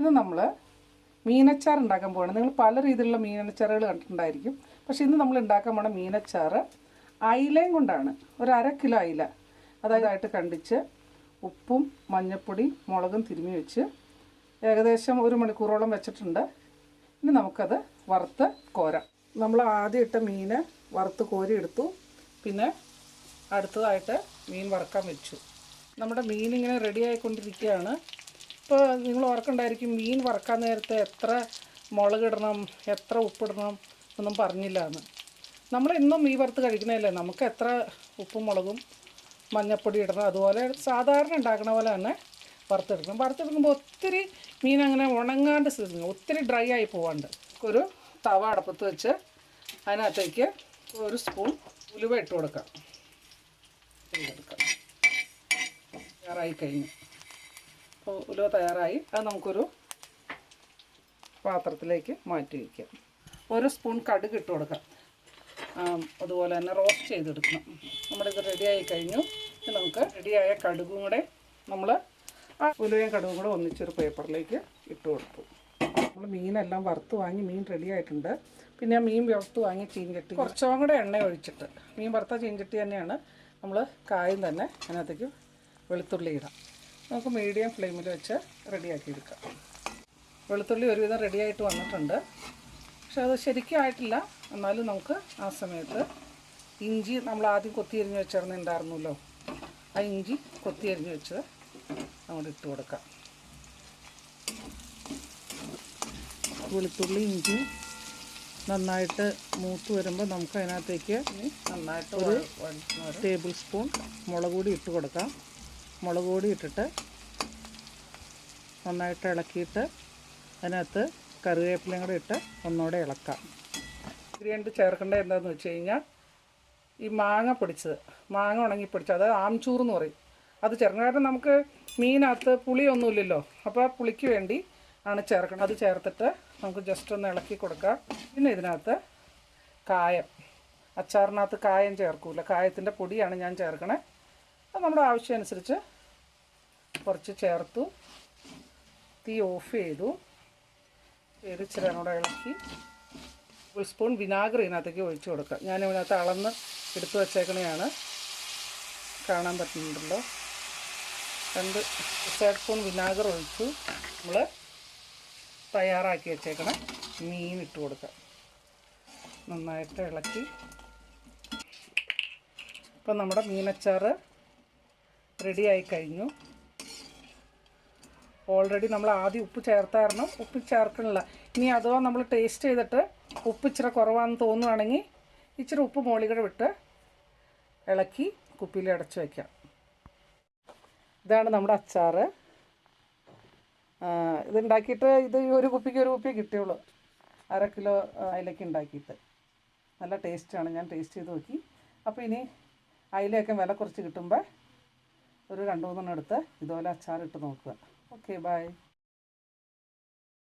ഇത് നമ്മൾ മീനച്ചാർ ഉണ്ടാക്കാൻ പോകണം. നിങ്ങൾ പല രീതിയിലുള്ള മീനച്ചാറുകൾ കണ്ടിട്ടുണ്ടായിരിക്കും. പക്ഷേ ഇന്ന് നമ്മൾ ഉണ്ടാക്കാൻ പോണ മീനച്ചാർ അയിലയും കൊണ്ടാണ്. ഒരു 1/2 കിലോ അയില അതായതായിട്ട് കണ്ടിച്ച് ഉപ്പും മഞ്ഞൾപ്പൊടി മുളകും തിരുമ്മി വെച്ച് ഏകദേശം 1 മണിക്കൂറോളം വെച്ചിട്ടുണ്ട്. ഇനി നമുക്കത് വറുത്ത് കോരാം. നമ്മൾ ആദ്യം ഇട്ട മീൻ വറുത്ത് കോരി എടുത്തു. പിന്നെ അടുത്തതായിട്ട് മീൻ വറുക്കാൻ വെച്ചു. നമ്മുടെ മീൻ ഇങ്ങനെ റെഡി ആയിക്കൊണ്ടിരിക്കുകയാണ്. ഇപ്പോൾ നിങ്ങൾ ഓർക്കുണ്ടായിരിക്കും മീൻ വറുക്കാൻ നേരത്തെ എത്ര മുളകിടണം, എത്ര ഉപ്പിടണം ഒന്നും പറഞ്ഞില്ല എന്ന്. നമ്മൾ ഇന്നും മീൻ വറുത്ത് കഴിക്കണമല്ലേ, നമുക്ക് എത്ര ഉപ്പും മുളകും മഞ്ഞൾപ്പൊടി ഇടണം. അതുപോലെ സാധാരണ ഉണ്ടാക്കണ പോലെ തന്നെ വറുത്തെടുക്കണം. വറുത്തെടുക്കുമ്പോൾ ഒത്തിരി മീൻ അങ്ങനെ ഉണങ്ങാണ്ട് സ്ഥിതി, ഒത്തിരി ഡ്രൈ ആയി പോവാണ്ട് ഒരു തവ അടപ്പത്ത് വെച്ച് അതിനകത്തേക്ക് 1 സ്പൂൺ ഉലുവ ഇട്ട് കൊടുക്കാം. തയ്യാറായി കഴിഞ്ഞു. അപ്പോൾ ഉലുവ തയ്യാറായി. അത് നമുക്കൊരു പാത്രത്തിലേക്ക് മാറ്റി വയ്ക്കാം. 1 സ്പൂൺ കടുക് ഇട്ട് കൊടുക്കാം. അതുപോലെ തന്നെ റോസ്റ്റ് ചെയ്തെടുക്കണം. നമ്മുടെ ഇത് റെഡിയായി കഴിഞ്ഞു. നമുക്ക് റെഡിയായ കടുകും കൂടെ നമ്മൾ ആ ഉലുവയും കടുകും കൂടെ ഒന്നിച്ചൊരു പേപ്പറിലേക്ക് ഇട്ട് കൊടുത്തു. നമ്മൾ മീനെല്ലാം വറുത്ത് വാങ്ങി മീൻ റെഡി ആയിട്ടുണ്ട്. പിന്നെ ആ മീൻ വറുത്ത് വാങ്ങി ചീൻചട്ടി കുറച്ചും കൂടെ എണ്ണ ഒഴിച്ചിട്ട്, മീൻ വറുത്ത ചീൻചട്ടി തന്നെയാണ്, നമ്മൾ കായും തന്നെ അതിനകത്തേക്ക് വെളുത്തുള്ളി ഇടാം. നമുക്ക് മീഡിയം ഫ്ലെയിമിൽ വെച്ച് റെഡിയാക്കി എടുക്കാം. വെളുത്തുള്ളി ഒരുവിധം റെഡിയായിട്ട് വന്നിട്ടുണ്ട്. പക്ഷെ അത് ശരിക്കും ആയിട്ടില്ല. എന്നാലും നമുക്ക് ആ സമയത്ത് ഇഞ്ചി നമ്മൾ ആദ്യം കൊത്തി അരിഞ്ഞ് വെച്ചിരുന്നുണ്ടായിരുന്നല്ലോ, ആ ഇഞ്ചി കൊത്തി അരിഞ്ഞ് വെച്ച് അങ്ങോട്ട് ഇട്ട് കൊടുക്കാം. വെളുത്തുള്ളി ഇഞ്ചി നന്നായിട്ട് മൂത്ത് വരുമ്പോൾ നമുക്ക് അതിനകത്തേക്ക് നന്നായിട്ട് 1 ടേബിൾ സ്പൂൺ മുളക് പൊടി ഇട്ട് കൊടുക്കാം. മുളക് പൊടി ഇട്ടിട്ട് നന്നായിട്ട് ഇളക്കിയിട്ട് അതിനകത്ത് കറിവേപ്പിലയും കൂടെ ഇട്ട് ഒന്നുകൂടെ ഇളക്കാം. ഇൻഗ്രീഡിയൻറ്റ് ചേർക്കേണ്ടത് എന്താണെന്ന് വെച്ച് കഴിഞ്ഞാൽ ഈ മാങ്ങ പൊടിച്ചത്, മാങ്ങ ഉണങ്ങി പൊടിച്ചത്, അത് ആംചൂർ എന്ന് പറയും, അത് ചേർക്കണം. കാരണം നമുക്ക് മീനകത്ത് പുളിയൊന്നുമില്ലല്ലോ, അപ്പോൾ പുളിക്ക് വേണ്ടി ആണ് ചേർക്കണം. അത് ചേർത്തിട്ട് നമുക്ക് ജസ്റ്റ് ഒന്ന് ഇളക്കി കൊടുക്കാം. പിന്നെ ഇതിനകത്ത് കായം, അച്ചാറിനകത്ത് കായം ചേർക്കില്ല, കായത്തിൻ്റെ പൊടിയാണ് ഞാൻ ചേർക്കണേ. അത് നമ്മുടെ ആവശ്യമനുസരിച്ച് കുറച്ച് ചേർത്തു. തീ ഓഫ് ചെയ്തു. ഇച്ചിരി കൂടെ ഇളക്കി 1 സ്പൂൺ വിനാഗിരി ഇതിനകത്തേക്ക് ഒഴിച്ചു കൊടുക്കുക. ഞാൻ ഇതിനകത്ത് അളന്ന് എടുത്തു വച്ചേക്കണയാണ്, കാണാൻ പറ്റുന്നുണ്ടല്ലോ. 2 സ്പൂൺ വിനാഗിരി ഒഴിച്ചു. നമ്മൾ തയ്യാറാക്കി വെച്ചേക്കണം മീൻ ഇട്ട് കൊടുക്കാം. നന്നായിട്ട് ഇളക്കി. ഇപ്പം നമ്മുടെ മീനച്ചാറ് റെഡിയായി കഴിഞ്ഞു. ഓൾറെഡി നമ്മൾ ആദ്യം ഉപ്പ് ചേർത്തായിരുന്നു, ഉപ്പ് ചേർക്കണില്ല. ഇനി അഥവാ നമ്മൾ ടേസ്റ്റ് ചെയ്തിട്ട് ഉപ്പ് ഇച്ചിരി കുറവാണെന്ന് തോന്നുകയാണെങ്കിൽ ഇച്ചിരി ഉപ്പ് മോളികൂടെ വിട്ട് ഇളക്കി കുപ്പിയിൽ അടച്ച് വയ്ക്കാം. ഇതാണ് നമ്മുടെ അച്ചാറ്. ഇതുണ്ടാക്കിയിട്ട് ഇത് 1 കുപ്പി കിട്ടിയുള്ളൂ. 1/2 കിലോ അയിലയ്ക്ക് ഉണ്ടാക്കിയിട്ട് നല്ല ടേസ്റ്റാണ്. ഞാൻ ടേസ്റ്റ് ചെയ്ത് നോക്കി. അപ്പോൾ ഇനി അയിലയൊക്കെ വില കുറച്ച് കിട്ടുമ്പോൾ ഒരു 2-3 എടുത്ത് ഇതുപോലെ അച്ചാറിട്ട് നോക്കുക. Okay, by.